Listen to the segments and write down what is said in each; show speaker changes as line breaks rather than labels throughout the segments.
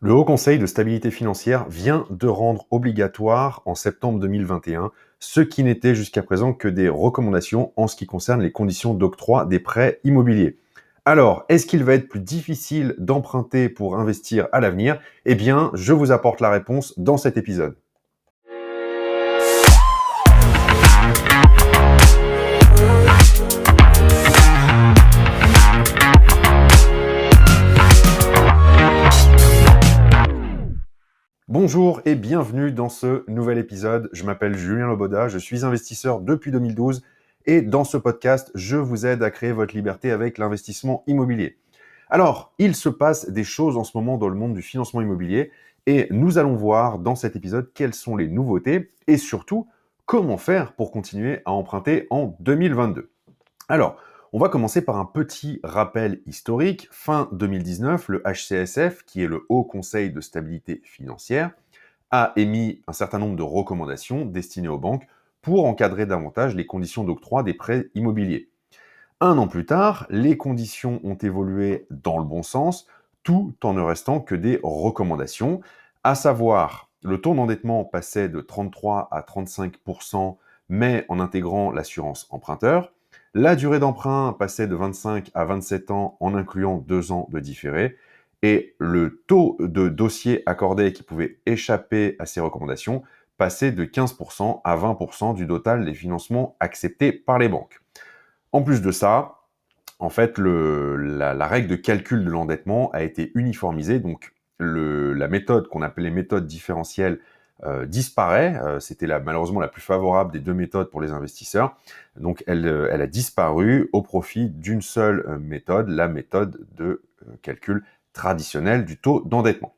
Le Haut Conseil de stabilité financière vient de rendre obligatoire en septembre 2021 ce qui n'était jusqu'à présent que des recommandations en ce qui concerne les conditions d'octroi des prêts immobiliers. Alors, est-ce qu'il va être plus difficile d'emprunter pour investir à l'avenir? Eh bien, je vous apporte la réponse dans cet épisode. Bonjour et bienvenue dans ce nouvel épisode. Je m'appelle Julien Loboda, je suis investisseur depuis 2012 et dans ce podcast, je vous aide à créer votre liberté avec l'investissement immobilier. Alors, il se passe des choses en ce moment dans le monde du financement immobilier et nous allons voir dans cet épisode quelles sont les nouveautés et surtout comment faire pour continuer à emprunter en 2022. Alors, on va commencer par un petit rappel historique. Fin 2019, le HCSF, qui est le Haut Conseil de stabilité financière, a émis un certain nombre de recommandations destinées aux banques pour encadrer davantage les conditions d'octroi des prêts immobiliers. Un an plus tard, les conditions ont évolué dans le bon sens, tout en ne restant que des recommandations, à savoir le taux d'endettement passait de 33 à 35%, mais en intégrant l'assurance emprunteur. La durée d'emprunt passait de 25 à 27 ans en incluant 2 ans de différé. Et le taux de dossiers accordés qui pouvaient échapper à ces recommandations passait de 15% à 20% du total des financements acceptés par les banques. En plus de ça, en fait, la règle de calcul de l'endettement a été uniformisée. Donc, la méthode qu'on appelait méthode différentielle disparaît. C'était malheureusement la plus favorable des deux méthodes pour les investisseurs. Donc, elle a disparu au profit d'une seule méthode, la méthode de calcul traditionnelle du taux d'endettement.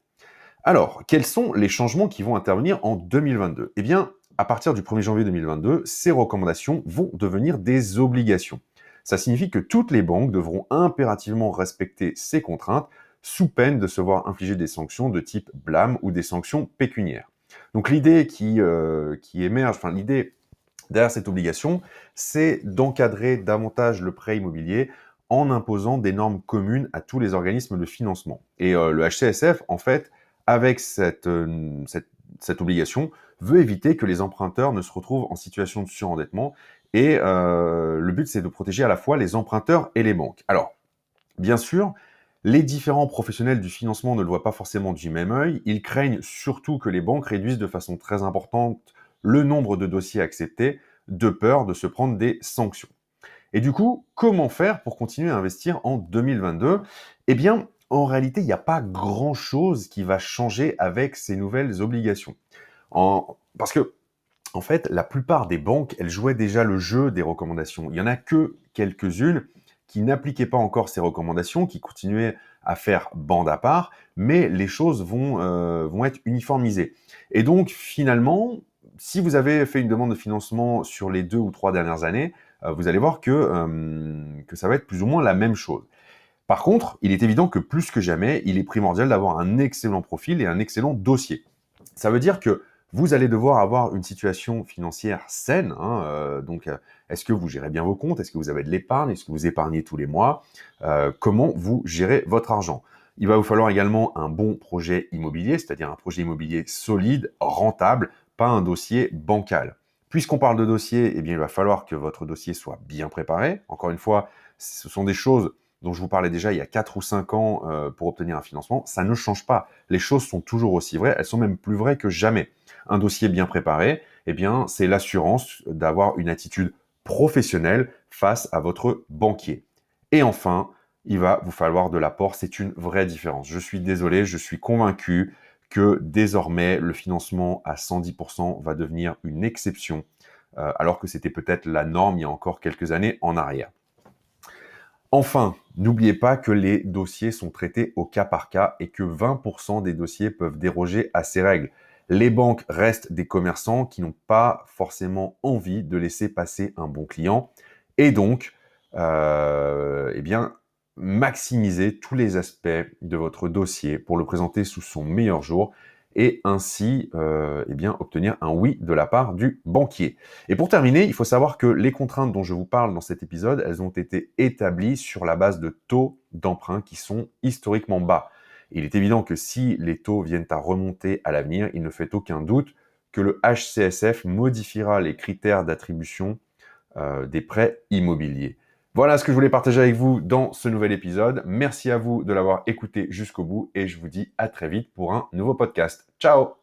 Alors, quels sont les changements qui vont intervenir en 2022? Eh bien, à partir du 1er janvier 2022, ces recommandations vont devenir des obligations. Ça signifie que toutes les banques devront impérativement respecter ces contraintes sous peine de se voir infliger des sanctions de type blâme ou des sanctions pécuniaires. Donc l'idée qui émerge, enfin l'idée derrière cette obligation, c'est d'encadrer davantage le prêt immobilier en imposant des normes communes à tous les organismes de financement. Et le HCSF, en fait, avec cette obligation, veut éviter que les emprunteurs ne se retrouvent en situation de surendettement. Et le but, c'est de protéger à la fois les emprunteurs et les banques. Alors, bien sûr, les différents professionnels du financement ne le voient pas forcément du même œil. Ils craignent surtout que les banques réduisent de façon très importante le nombre de dossiers acceptés, de peur de se prendre des sanctions. Et du coup, comment faire pour continuer à investir en 2022? Eh bien, en réalité, il n'y a pas grand-chose qui va changer avec ces nouvelles obligations. Parce que, en fait, la plupart des banques, elles jouaient déjà le jeu des recommandations. Il n'y en a que quelques-unes qui n'appliquaient pas encore ces recommandations, qui continuaient à faire bande à part, mais les choses vont être uniformisées. Et donc, finalement, si vous avez fait une demande de financement sur les 2 ou 3 dernières années, vous allez voir que ça va être plus ou moins la même chose. Par contre, il est évident que plus que jamais, il est primordial d'avoir un excellent profil et un excellent dossier. Ça veut dire que vous allez devoir avoir une situation financière saine. Est-ce que vous gérez bien vos comptes? Est-ce que vous avez de l'épargne? Est-ce que vous épargnez tous les mois? Comment vous gérez votre argent? Il va vous falloir également un bon projet immobilier, c'est-à-dire un projet immobilier solide, rentable, pas un dossier bancal. Puisqu'on parle de dossier, eh bien, il va falloir que votre dossier soit bien préparé. Encore une fois, ce sont des choses dont je vous parlais déjà il y a 4 ou 5 ans pour obtenir un financement. Ça ne change pas. Les choses sont toujours aussi vraies. Elles sont même plus vraies que jamais. Un dossier bien préparé, eh bien, c'est l'assurance d'avoir une attitude professionnelle face à votre banquier. Et enfin, il va vous falloir de l'apport. C'est une vraie différence. Je suis désolé, je suis convaincu que désormais, le financement à 110% va devenir une exception, alors que c'était peut-être la norme il y a encore quelques années en arrière. Enfin, n'oubliez pas que les dossiers sont traités au cas par cas et que 20% des dossiers peuvent déroger à ces règles. Les banques restent des commerçants qui n'ont pas forcément envie de laisser passer un bon client et donc, eh bien, maximiser tous les aspects de votre dossier pour le présenter sous son meilleur jour et ainsi eh bien, obtenir un oui de la part du banquier. Et pour terminer, il faut savoir que les contraintes dont je vous parle dans cet épisode, elles ont été établies sur la base de taux d'emprunt qui sont historiquement bas. Il est évident que si les taux viennent à remonter à l'avenir, il ne fait aucun doute que le HCSF modifiera les critères d'attribution des prêts immobiliers. Voilà ce que je voulais partager avec vous dans ce nouvel épisode. Merci à vous de l'avoir écouté jusqu'au bout et je vous dis à très vite pour un nouveau podcast. Ciao!